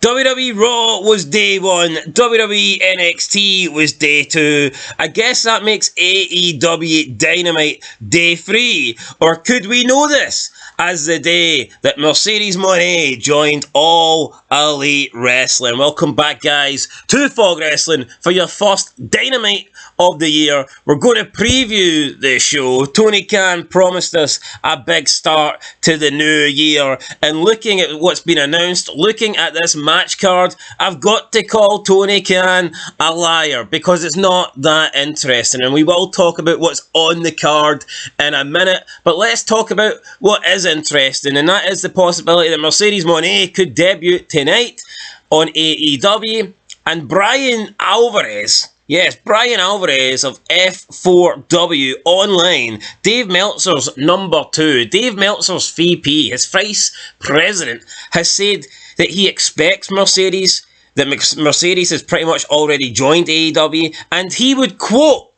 WWE Raw was day 1, WWE NXT was day 2. I guess that makes AEW Dynamite day 3. Or could we know this as the day that Mercedes Mone joined All Elite Wrestling? Welcome back, guys, to Fog Wrestling for your first Dynamite of the year. We're going to preview the show. Tony Khan promised us a big start to the new year, and looking at what's been announced, looking at this match card, I've got to call Tony Khan a liar, because it's not that interesting, and we will talk about what's on the card in a minute. But let's talk about what is interesting, and that is the possibility that Mercedes Mone could debut tonight on AEW, and Brian Alvarez, yes, Brian Alvarez of F4W Online, Dave Meltzer's number 2, Dave Meltzer's VP, his vice president, has said that he expects Mercedes, that Mercedes has pretty much already joined AEW, and he would, quote,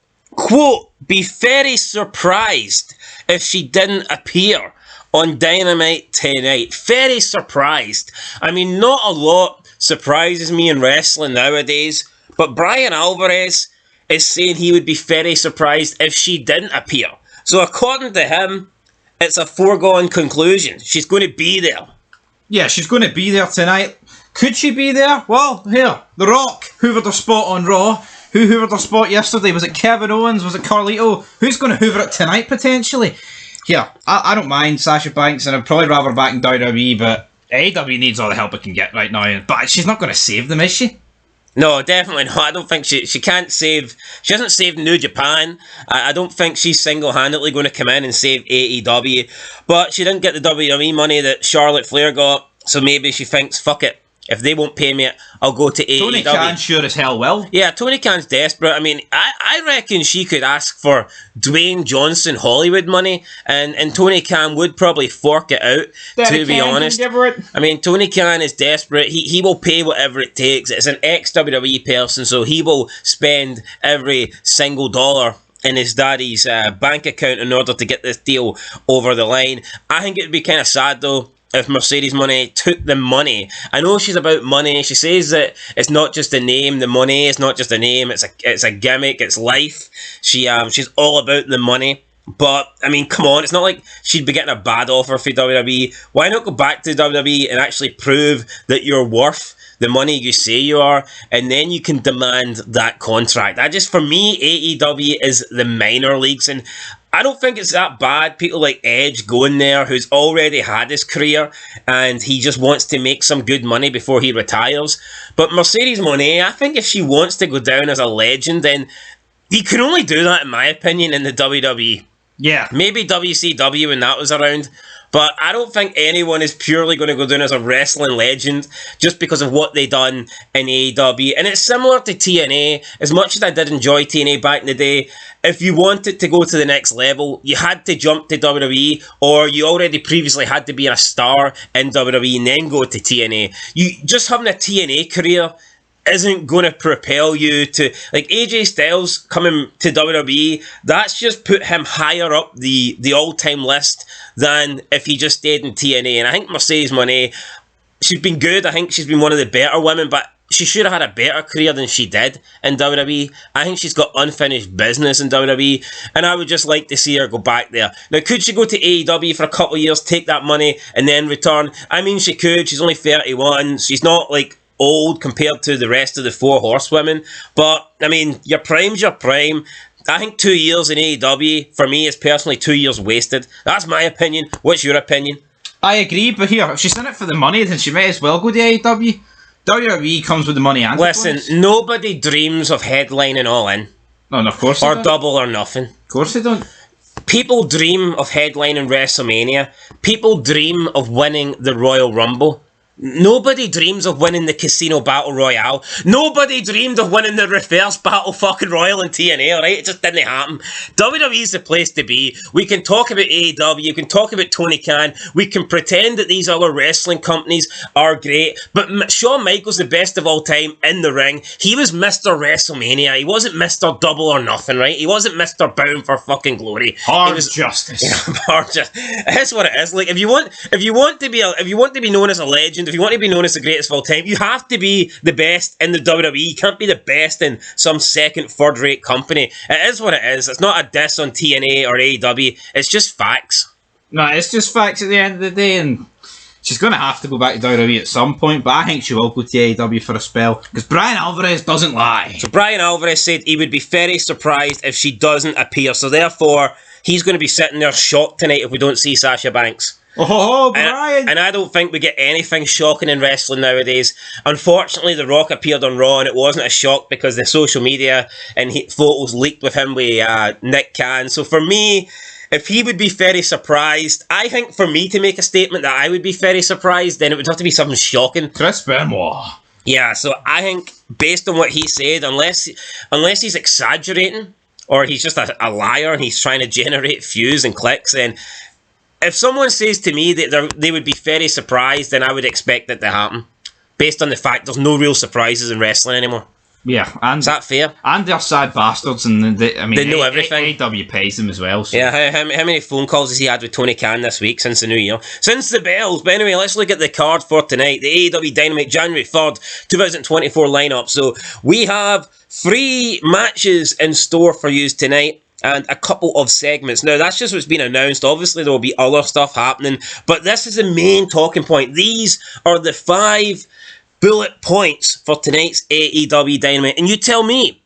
be very surprised if she didn't appear on Dynamite tonight. Very surprised. I mean, not a lot surprises me in wrestling nowadays, but Brian Alvarez is saying he would be very surprised if she didn't appear. So according to him, it's a foregone conclusion. She's going to be there. Yeah, she's going to be there tonight. Could she be there? Well, here, The Rock hoovered her spot on Raw. Who hoovered her spot yesterday? Was it Kevin Owens? Was it Carlito? Who's going to hoover it tonight, potentially? Here, I don't mind Sasha Banks, and I'd probably rather her back in WWE, but AEW needs all the help it can get right now. But she's not going to save them, is she? No, definitely not. I don't think she can't save... She hasn't saved New Japan. I don't think she's single-handedly going to come in and save AEW. But she didn't get the WWE money that Charlotte Flair got, so maybe she thinks, fuck it. If they won't pay me, I'll go to AEW. Tony Khan sure as hell will. Yeah, Tony Khan's desperate. I mean, I reckon she could ask for Dwayne Johnson Hollywood money, and Tony Khan would probably fork it out, to be honest. I mean, Tony Khan is desperate. He will pay whatever it takes. It's an ex-WWE person, so he will spend every single dollar in his daddy's bank account in order to get this deal over the line. I think it would be kind of sad, though, if Mercedes Mone took the money. I know she's about money. She says that it's not just a name. The money is not just a name. It's a gimmick. It's life. She's all about the money. But I mean, come on. It's not like she'd be getting a bad offer for WWE. Why not go back to WWE and actually prove that you're worth the money you say you are, and then you can demand that contract? For me, AEW is the minor leagues, and I don't think it's that bad. People like Edge going there, who's already had his career, and he just wants to make some good money before he retires. But Mercedes Mone, I think if she wants to go down as a legend, then he can only do that, in my opinion, in the WWE. Yeah. Maybe WCW when that was around. But I don't think anyone is purely going to go down as a wrestling legend just because of what they done in AEW. And it's similar to TNA. As much as I did enjoy TNA back in the day, if you wanted to go to the next level, you had to jump to WWE, or you already previously had to be a star in WWE and then go to TNA. Just having a TNA career isn't going to propel you to, like, AJ Styles coming to WWE, that's just put him higher up the all-time list than if he just stayed in TNA. And I think Mercedes Mone, she's been good. I think she's been one of the better women, but she should have had a better career than she did in WWE. I think she's got unfinished business in WWE, and I would just like to see her go back there. Now, could she go to AEW for a couple of years, take that money, and then return? I mean, she could. She's only 31. She's not, like, old compared to the rest of the 4 horsewomen, but I mean, your prime's your prime. I think 2 years in AEW, for me, is personally 2 years wasted. That's my opinion. What's your opinion? I agree, but here, if she's in it for the money, then she might as well go to AEW. WWE comes with the money and listen, nobody dreams of headlining All In. No, of course they don't. Or Double or Nothing. Of course they don't. People dream of headlining WrestleMania. People dream of winning the Royal Rumble. Nobody dreams of winning the Casino Battle Royale. Nobody dreamed of winning the Reverse Battle fucking Royal in TNA, alright? It just didn't happen. WWE's the place to be. We can talk about AEW, you can talk about Tony Khan, we can pretend that these other wrestling companies are great, but Shawn Michaels the best of all time in the ring. He was Mr. WrestleMania. He wasn't Mr. Double or Nothing, right? He wasn't Mr. Bound for fucking Glory. Hard justice. Yeah, hard justice. That's what it is. Like, if you want to be known as a legend, mentioned, if you want to be known as the greatest of all time, you have to be the best in the WWE. You can't be the best in some second, third-rate company. It is what it is. It's not a diss on TNA or AEW. It's just facts. No, it's just facts at the end of the day, and she's going to have to go back to WWE at some point, but I think she will go to AEW for a spell, because Brian Alvarez doesn't lie. So Brian Alvarez said he would be very surprised if she doesn't appear, so therefore, he's going to be sitting there shocked tonight if we don't see Sasha Banks. Oh, Brian! And I don't think we get anything shocking in wrestling nowadays. Unfortunately, The Rock appeared on Raw, and it wasn't a shock because the social media and photos leaked with him with Nick Khan. So for me, if he would be very surprised, I think for me to make a statement that I would be very surprised, then it would have to be something shocking. Chris Benoit. Yeah, so I think based on what he said, unless he's exaggerating or he's just a liar and he's trying to generate views and clicks, then if someone says to me that they would be very surprised, then I would expect that to happen. Based on the fact there's no real surprises in wrestling anymore. Yeah, and is that fair? And they're sad bastards, and they know everything. AEW pays them as well. So. Yeah, how many phone calls has he had with Tony Khan this week since the new year? Since the bells. But anyway, let's look at the card for tonight. The AEW Dynamite January 3rd, 2024 lineup. So we have 3 matches in store for you tonight, and a couple of segments. Now, that's just what's been announced. Obviously, there will be other stuff happening, but this is the main talking point. These are the 5 bullet points for tonight's AEW Dynamite. And you tell me,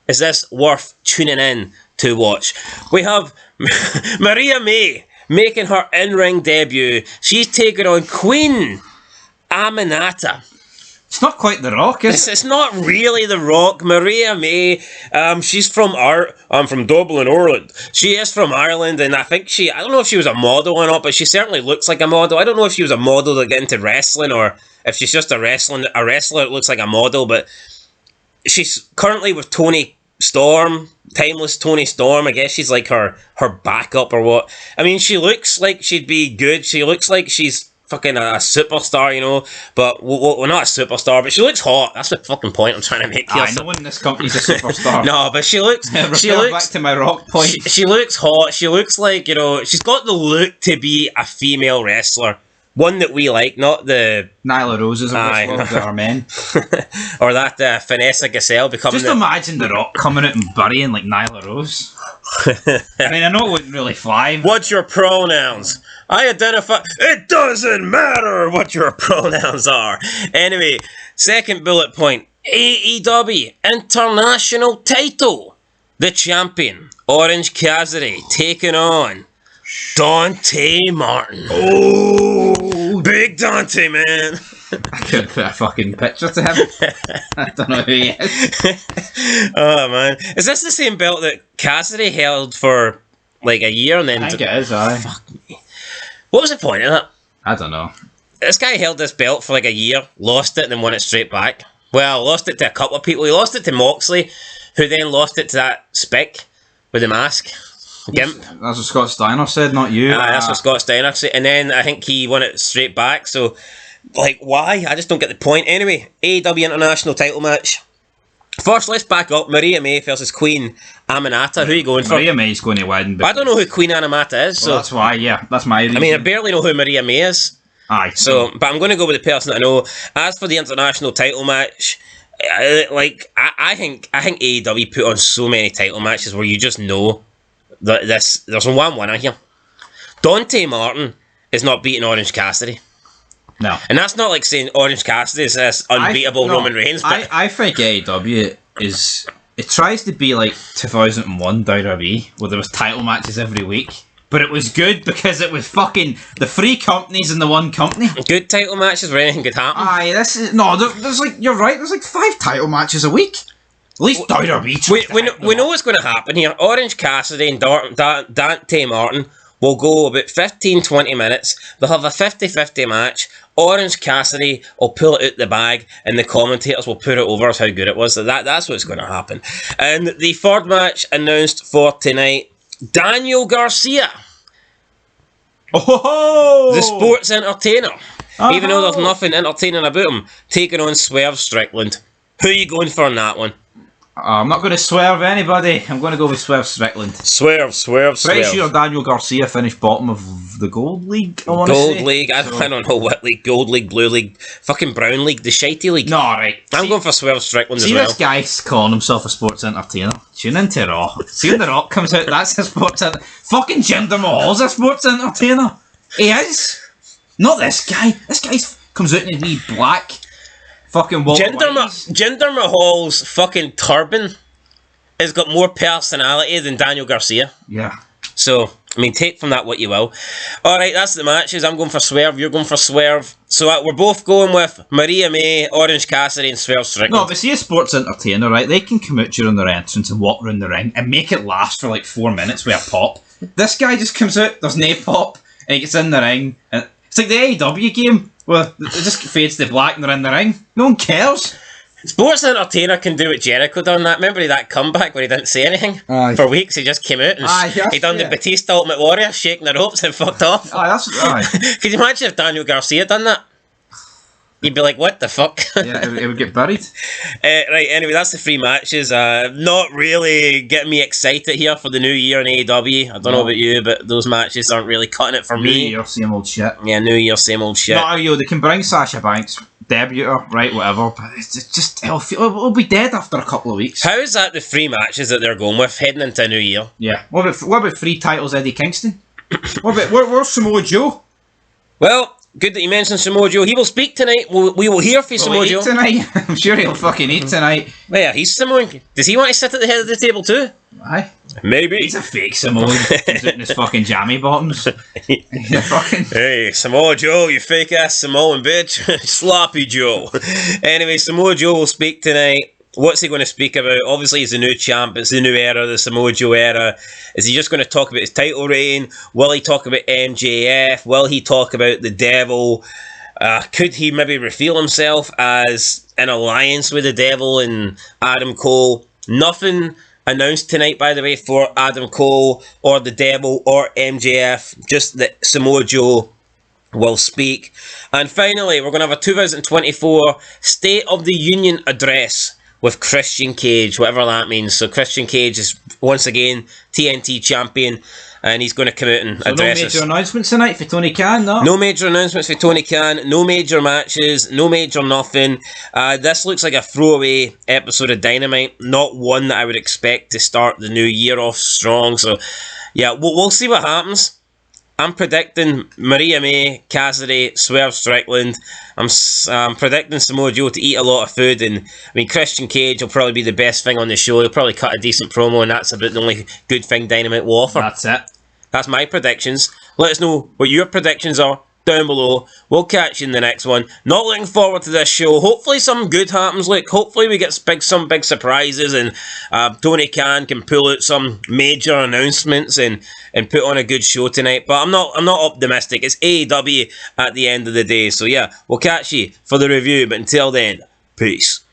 is this worth tuning in to watch? We have Maria May making her in-ring debut. She's taking on Queen Aminata. It's not quite The Rock, is it? It's not really The Rock. Maria May, she's from from Dublin, Ireland. She is from Ireland, and I think I don't know if she was a model or not, but she certainly looks like a model. I don't know if she was a model to get into wrestling, or if she's just a wrestler that looks like a model, but she's currently with Tony Storm, Timeless Tony Storm. I guess she's like her backup or what. I mean, she looks like she'd be good. She looks like she's fucking a superstar, you know, but well, not a superstar, but she looks hot. That's the fucking point I'm trying to make here. No one in this company's a superstar. No, but she looks back to my Rock point. She looks hot. She looks like, you know, she's got the look to be a female wrestler. One that we like, not the Nyla Roses of that are men. Or that Vanessa Giselle becoming. Just imagine The Rock coming out and burying like Nyla Rose. I mean, I know it wouldn't really fly. What's your pronouns? I identify. It doesn't matter what your pronouns are. Anyway, second bullet point. AEW International title. The champion, Orange Cassidy, taking on Dante Martin. Oh, big Dante, man. I couldn't put a fucking picture to him. I don't know who he is. Oh, man. Is this the same belt that Cassidy held for like a year and then... I think it is, aye. Fuck me. What was the point of that? I don't know. This guy held this belt for like a year, lost it, and then won it straight back. Well, lost it to a couple of people. He lost it to Moxley, who then lost it to that Spick with the mask. Gimp. That's what Scott Steiner said, not you. That's what Scott Steiner said. And then I think he won it straight back. So, like, why? I just don't get the point. Anyway, AEW International title match. First, let's back up. Maria May versus Queen Aminata. Who are you going for? Maria May's going to win. I don't know who Queen Aminata is. So that's why, yeah. That's my reason. I mean, I barely know who Maria May is. Aye. So, but I'm going to go with the person I know. As for the international title match, I think AEW put on so many title matches where you just know that there's one winner here. Dante Martin is not beating Orange Cassidy. No. And that's not like saying Orange Cassidy is this unbeatable Roman Reigns. But I think AEW is... It tries to be like 2001 WWE, where there was title matches every week. But it was good because it was fucking the 3 companies in the 1 company. Good title matches where anything could happen. Aye, there's like, you're right, there's like 5 title matches a week. At least WWE. We know what's going to happen here. Orange Cassidy and Dante Martin will go about 15-20 minutes. They'll have a 50-50 match. Orange Cassidy will pull it out the bag, and the commentators will put it over as how good it was. So that's what's going to happen. And the third match announced for tonight, Daniel Garcia. Oh, the sports entertainer. Even though there's nothing entertaining about him, taking on Swerve Strickland. Who are you going for in that one? I'm not going to swerve anybody. I'm going to go with Swerve Strickland. Swerve. Pretty sure Daniel Garcia finished bottom of the Gold League. I wanna Gold say. League. I don't know what league. Gold League, Blue League, fucking Brown League, the shitey league. No, right. I'm going for Swerve Strickland as See well. this guy's calling himself a sports entertainer. Tune into Raw. See when The Rock comes out, that's a sports entertainer. Fucking Jinder Mahal's a sports entertainer. He is. Not this guy. This guy comes out in a wee black fucking Walter Jinder Mahal's fucking turban has got more personality than Daniel Garcia. Yeah. So, I mean, take from that what you will. Alright, that's the matches. I'm going for Swerve, you're going for Swerve. So we're both going with Maria May, Orange Cassidy and Swerve Strickland. No, but see a sports entertainer, right? They can come out during their entrance and walk around the ring and make it last for like 4 minutes with a pop. This guy just comes out, there's no pop, and he gets in the ring. And it's like the AEW game where it just fades to black and they're in the ring. No one cares. Sports entertainer can do what Jericho done. That remember that comeback where he didn't say anything for weeks. He just came out and he done the Batista Ultimate Warrior, shaking the ropes and fucked off. Could you imagine if Daniel Garcia done that? You'd be like, what the fuck? Yeah, it would get buried. Right, anyway, that's the 3 matches. Not really getting me excited here for the new year in AEW. I don't know about you, but those matches aren't really cutting it for me. New year, same old shit. Yeah, new year, same old shit. No, they can bring Sasha Banks, debut her, right, whatever, but it's just, it'll be dead after a couple of weeks. How is that the 3 matches that they're going with heading into a new year? Yeah. What about 3 titles, Eddie Kingston? Where's Samoa Joe? Well, good that you mentioned Samoa Joe. He will speak tonight. We will hear from Samoa Joe tonight. I'm sure he'll fucking eat tonight. Well, yeah, he's Samoan. Does he want to sit at the head of the table too? Aye. Maybe. He's a fake Samoan. He's in his fucking jammy bottoms. Hey, Samoa Joe, you fake ass Samoan bitch. Sloppy Joe. Anyway, Samoa Joe will speak tonight. What's he going to speak about? Obviously, he's the new champ. It's the new era, the Samoa Joe era. Is he just going to talk about his title reign? Will he talk about MJF? Will he talk about the Devil? Could he maybe reveal himself as an alliance with the Devil and Adam Cole? Nothing announced tonight, by the way, for Adam Cole or the Devil or MJF. Just that Samoa Joe will speak. And finally, we're going to have a 2024 State of the Union address with Christian Cage, whatever that means. So Christian Cage is once again TNT champion, and he's going to come out and address us. No major announcements tonight for Tony Khan, no? No major announcements for Tony Khan, no major matches, no major nothing. This looks like a throwaway episode of Dynamite, not one that I would expect to start the new year off strong. So yeah, we'll see what happens. I'm predicting Maria May, Cassidy, Swerve Strickland. I'm predicting Samoa Joe to eat a lot of food, and I mean Christian Cage will probably be the best thing on the show. He'll probably cut a decent promo, and that's about the only good thing Dynamite will offer. That's it. That's my predictions. Let us know what your predictions are down below. We'll catch you in the next one. Not looking forward to this show. Hopefully some good happens. Look, hopefully we get some big surprises, and Tony Khan can pull out some major announcements and put on a good show tonight. But I'm not optimistic. It's AEW at the end of the day. So yeah, we'll catch you for the review. But until then, peace.